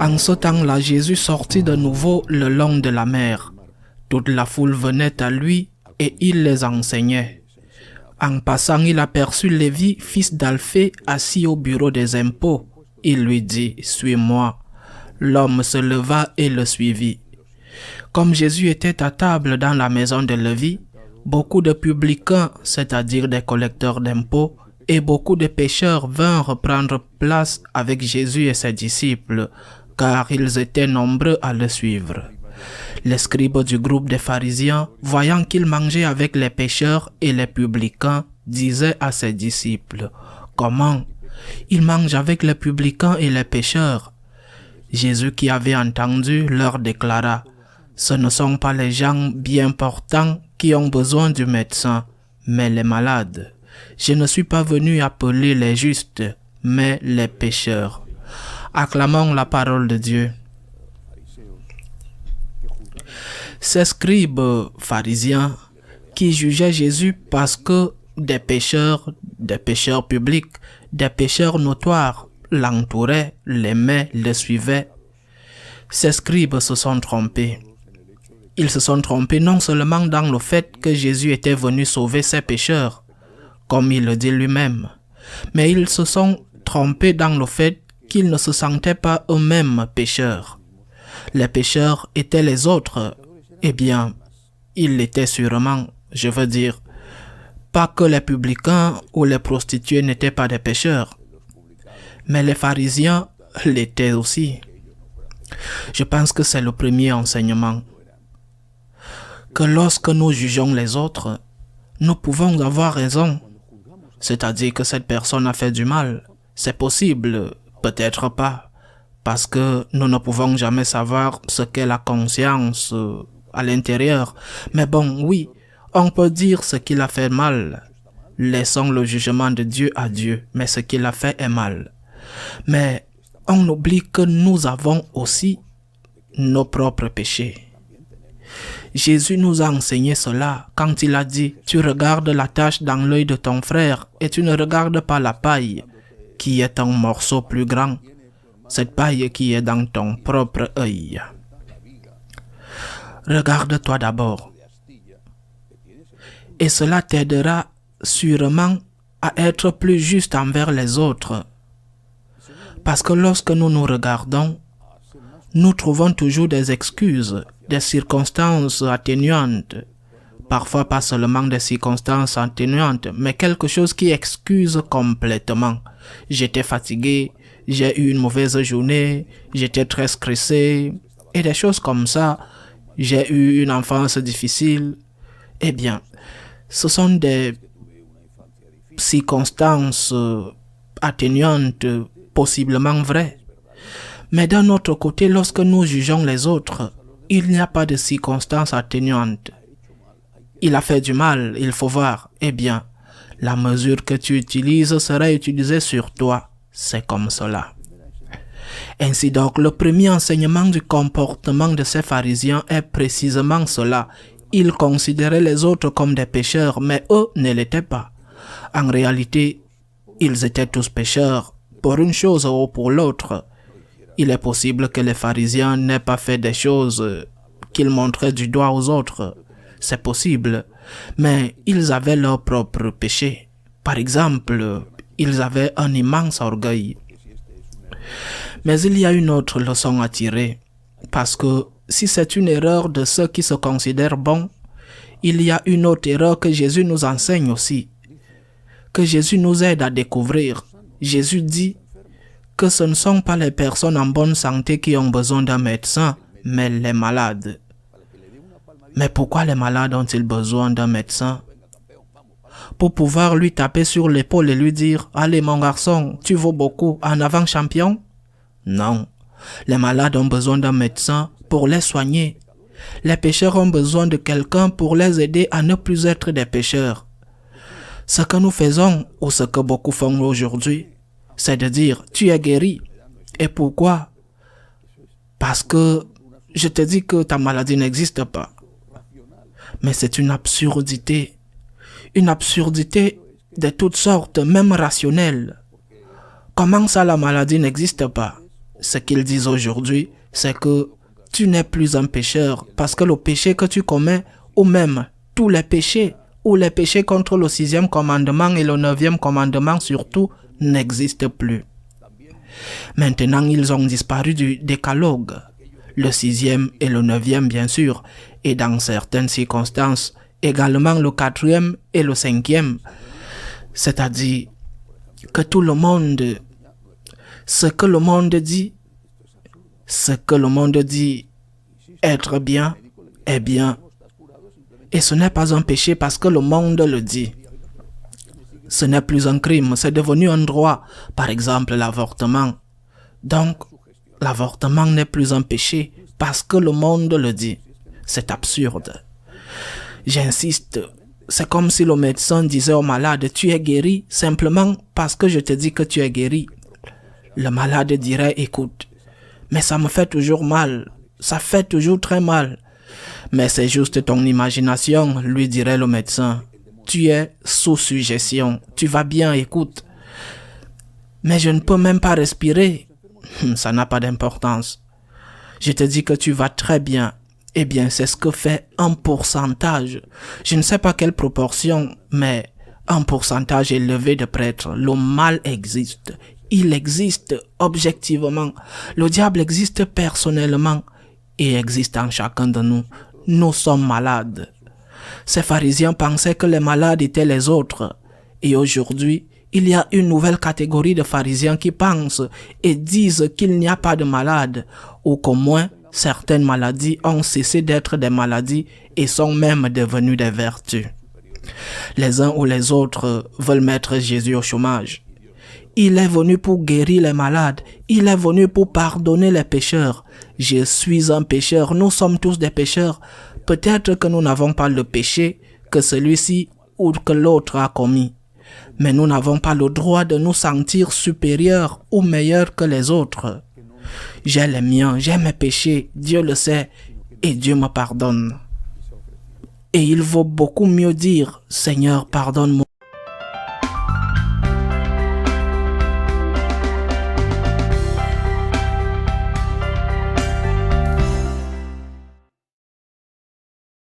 En ce temps-là, Jésus sortit de nouveau le long de la mer. Toute la foule venait à lui et il les enseignait. En passant, il aperçut Lévi, fils d'Alphée, assis au bureau des impôts. Il lui dit, « Suis-moi ». L'homme se leva et le suivit. Comme Jésus était à table dans la maison de Lévi, beaucoup de publicains, c'est-à-dire des collecteurs d'impôts, et beaucoup de pécheurs vinrent prendre place avec Jésus et ses disciples, car ils étaient nombreux à le suivre. Les scribes du groupe des pharisiens, voyant qu'il mangeait avec les pécheurs et les publicains, disaient à ses disciples, « Comment? Il mange avec les publicains et les pécheurs ?» Jésus, qui avait entendu, leur déclara, « Ce ne sont pas les gens bien portants qui ont besoin du médecin, mais les malades. Je ne suis pas venu appeler les justes, mais les pécheurs. » Acclamons la parole de Dieu. Ces scribes pharisiens qui jugeaient Jésus parce que des pécheurs publics, des pécheurs notoires l'entouraient, l'aimaient, le suivaient. Ces scribes se sont trompés. Ils se sont trompés non seulement dans le fait que Jésus était venu sauver ces pécheurs, comme il le dit lui-même, mais ils se sont trompés dans le fait qu'ils ne se sentaient pas eux-mêmes pécheurs. Les pécheurs étaient les autres. Eh bien, ils l'étaient sûrement, je veux dire, pas que les publicains ou les prostituées n'étaient pas des pécheurs, mais les pharisiens l'étaient aussi. Je pense que c'est le premier enseignement. Que lorsque nous jugeons les autres, nous pouvons avoir raison. C'est-à-dire que cette personne a fait du mal. C'est possible, peut-être pas, parce que nous ne pouvons jamais savoir ce qu'est la conscience à l'intérieur. Mais bon, oui, on peut dire ce qu'il a fait mal. Laissons le jugement de Dieu à Dieu, mais ce qu'il a fait est mal. Mais on oublie que nous avons aussi nos propres péchés. Jésus nous a enseigné cela quand il a dit « Tu regardes la tache dans l'œil de ton frère et tu ne regardes pas la paille qui est un morceau plus grand, cette paille qui est dans ton propre œil. » Regarde-toi d'abord. Et cela t'aidera sûrement à être plus juste envers les autres. Parce que lorsque nous nous regardons, nous trouvons toujours des excuses, des circonstances atténuantes. Parfois pas seulement des circonstances atténuantes, mais quelque chose qui excuse complètement. J'étais fatigué, j'ai eu une mauvaise journée, j'étais très stressé, et des choses comme ça. J'ai eu une enfance difficile. Eh bien, ce sont des circonstances atténuantes, possiblement vraies. Mais d'un autre côté, lorsque nous jugeons les autres, il n'y a pas de circonstances atténuantes. Il a fait du mal, il faut voir. Eh bien, la mesure que tu utilises sera utilisée sur toi. C'est comme cela. Ainsi donc, le premier enseignement du comportement de ces pharisiens est précisément cela. Ils considéraient les autres comme des pécheurs, mais eux ne l'étaient pas. En réalité, ils étaient tous pécheurs, pour une chose ou pour l'autre. Il est possible que les pharisiens n'aient pas fait des choses qu'ils montraient du doigt aux autres. C'est possible, mais ils avaient leurs propres péchés. Par exemple, ils avaient un immense orgueil. Mais il y a une autre leçon à tirer, parce que si c'est une erreur de ceux qui se considèrent bons, il y a une autre erreur que Jésus nous enseigne aussi, que Jésus nous aide à découvrir. Jésus dit que ce ne sont pas les personnes en bonne santé qui ont besoin d'un médecin, mais les malades. Mais pourquoi les malades ont-ils besoin d'un médecin? Pour pouvoir lui taper sur l'épaule et lui dire « Allez mon garçon, tu vaux beaucoup, en avant champion ?» Non, les malades ont besoin d'un médecin pour les soigner. Les pécheurs ont besoin de quelqu'un pour les aider à ne plus être des pécheurs. Ce que nous faisons, ou ce que beaucoup font aujourd'hui, c'est de dire « Tu es guéri ». Et pourquoi? Parce que je te dis que ta maladie n'existe pas. Mais c'est une absurdité de toutes sortes, même rationnelle. Comment ça la maladie n'existe pas? ce qu'ils disent aujourd'hui, c'est que tu n'es plus un pécheur parce que le péché que tu commets, ou même tous les péchés, ou les péchés contre le 6e commandement et le 9e commandement surtout, n'existent plus. Maintenant, ils ont disparu du décalogue, le 6e et le 9e bien sûr, et dans certaines circonstances, également le 4e et le 5e. C'est-à-dire que tout le monde, ce que le monde dit être bien, est bien. Et ce n'est pas un péché parce que le monde le dit. Ce n'est plus un crime, c'est devenu un droit. Par exemple, l'avortement. Donc, l'avortement n'est plus un péché parce que le monde le dit. C'est absurde. J'insiste, c'est comme si le médecin disait au malade, tu es guéri simplement parce que je te dis que tu es guéri. Le malade dirait, écoute, mais ça me fait toujours mal, ça fait toujours très mal. Mais c'est juste ton imagination, lui dirait le médecin. Tu es sous suggestion, tu vas bien, écoute. Mais je ne peux même pas respirer. Ça n'a pas d'importance. Je te dis que tu vas très bien. Eh bien, c'est ce que fait un pourcentage. Je ne sais pas quelle proportion, mais un pourcentage élevé de prêtres. Le mal existe. Il existe objectivement. Le diable existe personnellement et existe en chacun de nous. Nous sommes malades. Ces pharisiens pensaient que les malades étaient les autres. Et aujourd'hui, il y a une nouvelle catégorie de pharisiens qui pensent et disent qu'il n'y a pas de malades, ou qu'au moins certaines maladies ont cessé d'être des maladies et sont même devenues des vertus. Les uns ou les autres veulent mettre Jésus au chômage. Il est venu pour guérir les malades. Il est venu pour pardonner les pécheurs. Je suis un pécheur. Nous sommes tous des pécheurs. Peut-être que nous n'avons pas le péché que celui-ci ou que l'autre a commis. Mais nous n'avons pas le droit de nous sentir supérieurs ou meilleurs que les autres. J'ai les miens, j'ai mes péchés, Dieu le sait, et Dieu me pardonne. Et il vaut beaucoup mieux dire, Seigneur, pardonne-moi.